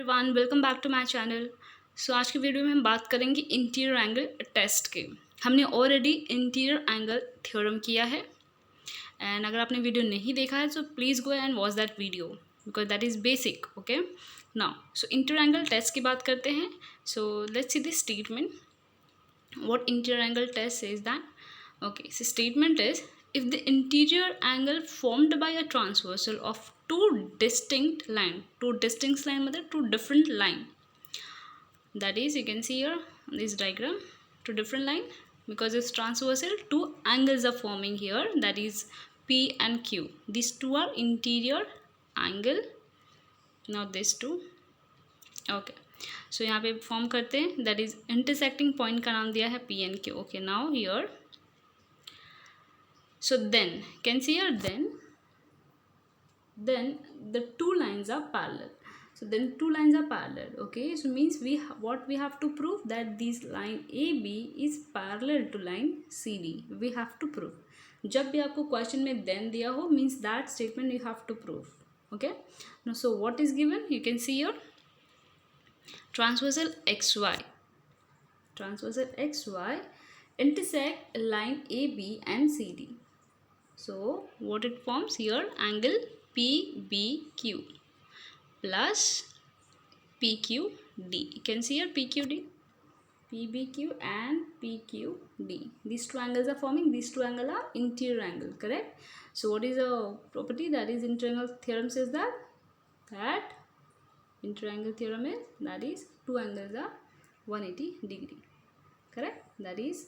Everyone, welcome back to my channel. So आज की video में हम बात करेंगे इंटीरियर एंगल टेस्ट के। हमने ऑलरेडी इंटीरियर एंगल थ्योरम किया है एंड अगर आपने वीडियो नहीं देखा है तो please go and watch that video because that is basic. Okay, now so interior angle test की बात करते हैं। So let's see this statement what interior angle test says that. Okay, so statement is, if the interior angle formed by a transversal of two distinct line मतलब two different line, that is you can see here on this diagram two different line, because it's transversal two angles are forming here, that is P and Q. These two are interior angle. Now these two, okay so यहाँ पे form करते हैं, that is intersecting point का नाम दिया है P N Q. Okay, now here so then can see here then the two lines are parallel. So then two lines are parallel. Okay, so means what we have to prove, that this line AB is parallel to line CD. We have to prove. जब भी आपको question में then दिया हो, means that statement you have to prove. Okay, now so what is given, you can see here transversal xy intersect line AB and CD. So what it forms here, angle PBQ plus PQD. You can see here PQD, PBQ and PQD. These two angles are forming, these two angles are interior angle, correct? So what is a property, that is interior angle theorem says that interior angle theorem is, that is two angles are 180 degree, correct? That is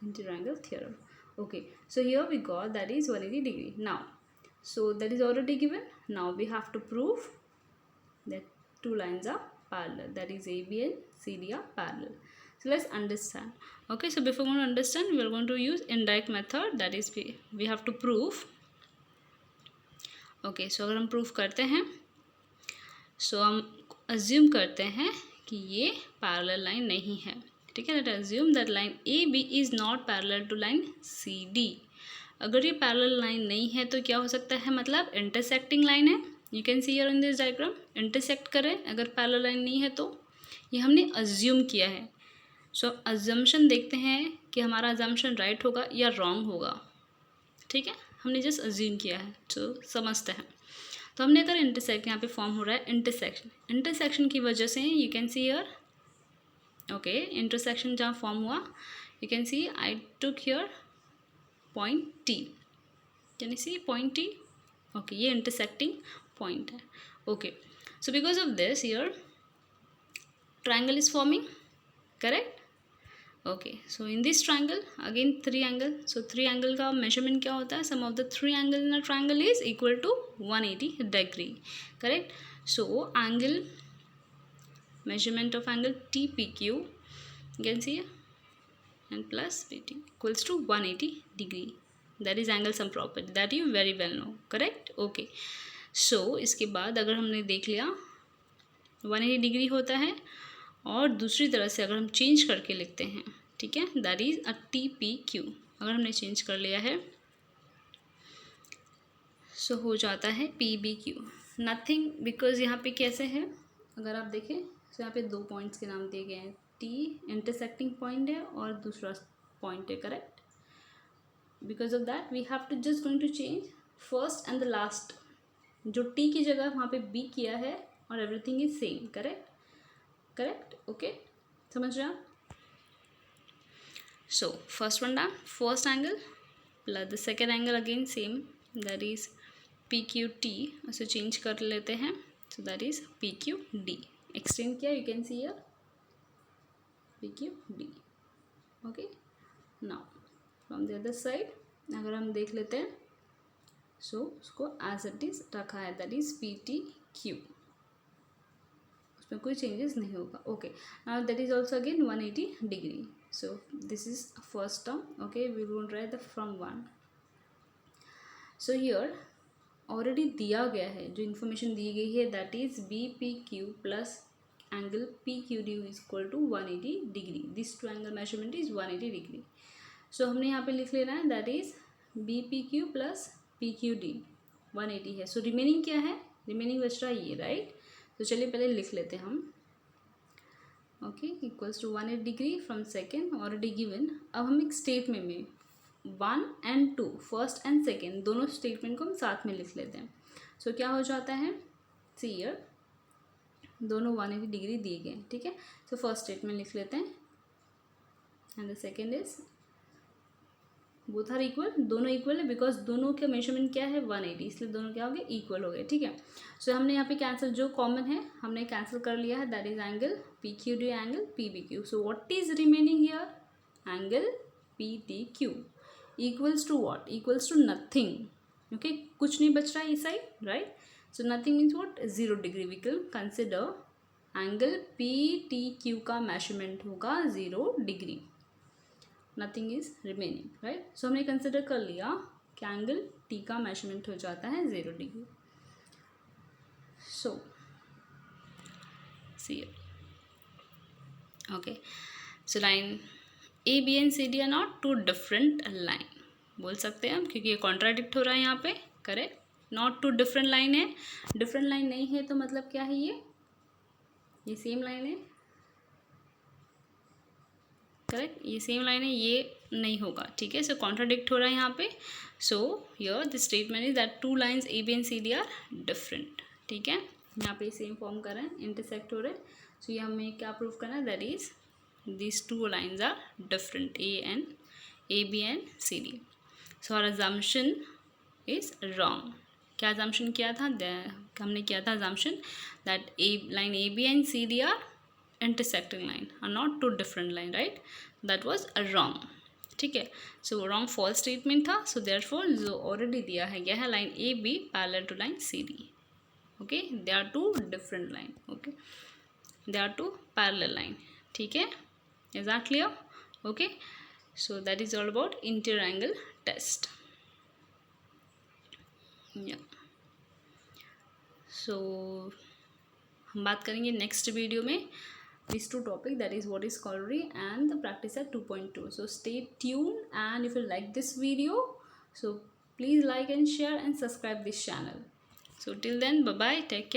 interior angle theorem. Okay, so here we got that is 180 degree. Now so that is already given. Now we have to prove that two lines are parallel, that is AB and CD are parallel. So let's understand. Okay, so before we understand, we are going to use indirect method, that is we have to prove. Okay, so अगर हम proof करते हैं, सो हम assume करते हैं कि ये parallel line नहीं है, ठीक है. Let assume that line A B is not parallel to line C D. अगर ये पैरेलल लाइन नहीं है तो क्या हो सकता है, मतलब इंटरसेक्टिंग लाइन है. You can see here in this diagram, intersect करें अगर पैरेलल लाइन नहीं है तो. ये हमने अज्यूम किया है. सो अजम्पशन देखते हैं कि हमारा अजम्पशन राइट होगा या रॉन्ग होगा, ठीक है. हमने जस्ट अज्यूम किया है, तो समझते हैं. तो हमने अगर इंटरसेक्ट, यहाँ पे फॉर्म हो रहा है इंटरसेक्शन की वजह से you can see here, okay, intersection जहाँ फॉर्म हुआ, you can see I took here point T. Can you see point T? Okay, ये इंटरसेक्टिंग पॉइंट है. Okay, so because of this here triangle is forming, correct. Okay, so in this triangle again three angle. So three angle का measurement क्या होता है, sum of the three angle in a triangle is equal to 180 degree, correct. So angle measurement of angle TPQ, you can see and plus PT equals to 180 degree. That is angle sum property that you very well know, correct. Okay, so इसके बाद अगर हमने देख लिया 180 degree होता है, और दूसरी तरह से अगर हम चेंज करके लिखते हैं, ठीक है, that is a TPQ. अगर हमने चेंज कर लिया है सो हो जाता है PBQ, नथिंग, बिकॉज यहाँ पे कैसे है, अगर आप देखें तो यहाँ पे दो पॉइंट्स के नाम दिए गए हैं, टी इंटरसेक्टिंग पॉइंट है और दूसरा पॉइंट है, correct. Because of that we have to just going to change first and the last. जो टी की जगह वहाँ पे बी किया है और everything is same, correct. Okay, समझ रहे आप. So first one done, first angle plus the second angle again same, that is P Q T. उसे चेंज कर लेते हैं, so that is P Q D. Extend किया, you can see here PQD. Okay, now from the other side अगर हम देख लेते हैं, सो उसको एज इट इज रखा है, दैट इज PTQ. उसमें कोई चेंजेस नहीं होगा. Okay, now that is also again 180 degree. So this is first term. Okay, we will write the from one. So here already दिया गया है, जो इन्फॉर्मेशन दी गई है, that is BPQ plus angle PQD is equal to 180 degree. This two angle measurement is 180 degree. So हमने यहाँ पे लिख लेना है, that is BPQ plus PQD 180 है. सो रिमेनिंग क्या है, रिमेनिंग बच रहा है ये, राइट. तो चलिए पहले लिख लेते हैं हम। Okay, equals to 180 degree from second already given. अब हम एक स्टेटमेंट में 1 and 2 फर्स्ट एंड सेकेंड दोनों स्टेटमेंट को हम साथ में लिख लेते हैं। सो क्या हो जाता है, सी ईयर दोनों 180 डिग्री दिए गए, ठीक है। सो फर्स्ट स्टेटमेंट लिख लेते हैं and the second is both are equal, दोनों इक्वल है बिकॉज दोनों का मेजरमेंट क्या है 180, इसलिए दोनों क्या हो गए, इक्वल हो गए, ठीक है। सो हमने यहाँ पे कैंसिल, जो कॉमन है हमने कैंसिल कर लिया है, that is angle P Q D angle P B Q. So what is remaining here, angle P T Q equals to what, equals to nothing, okay, कुछ नहीं बच रहा है इस side, right. So nothing means what, 0 degree. We can consider angle P T Q का measurement होगा 0 degree, nothing is remaining, right. So हमने consider कर लिया कि एंगल टी का मेजरमेंट हो जाता है 0 degree. So see okay, so line A B and C D are not two different line बोल सकते हैं हम, क्योंकि ये कॉन्ट्राडिक्ट हो रहा है यहाँ पे, correct. Not two different line है, डिफरेंट लाइन नहीं है तो मतलब क्या है, ये सेम लाइन है, करेक्ट, ये सेम लाइन है, ये नहीं होगा, ठीक है। सो कॉन्ट्राडिक्ट हो रहा है यहाँ पे। So your the statement is that two lines A B and C D are different, ठीक है। यहाँ पे सेम फॉर्म कर रहे हैं, इंटरसेक्ट हो रहे हैं। सो ये हमें क्या प्रूव करना है, that is these two lines are different, A B and C D. So our assumption is wrong. क्या assumption किया था, हमने किया था assumption that line A B and C D are intersecting line, are not two different line, right? That was a wrong, ठीक है। So wrong false statement था, so therefore जो already दिया है गया है line A B parallel to line C D, okay, they are two different line, okay, they are two parallel line, ठीक है। Is that clear? Okay, so that is all about interior angle test. Yeah, so हम बात करेंगे next video में these two topic, that is what is scholarly and the practice at 2.2. so stay tuned, and if you like this video, so please like and share and subscribe this channel. So till then, bye bye, take care.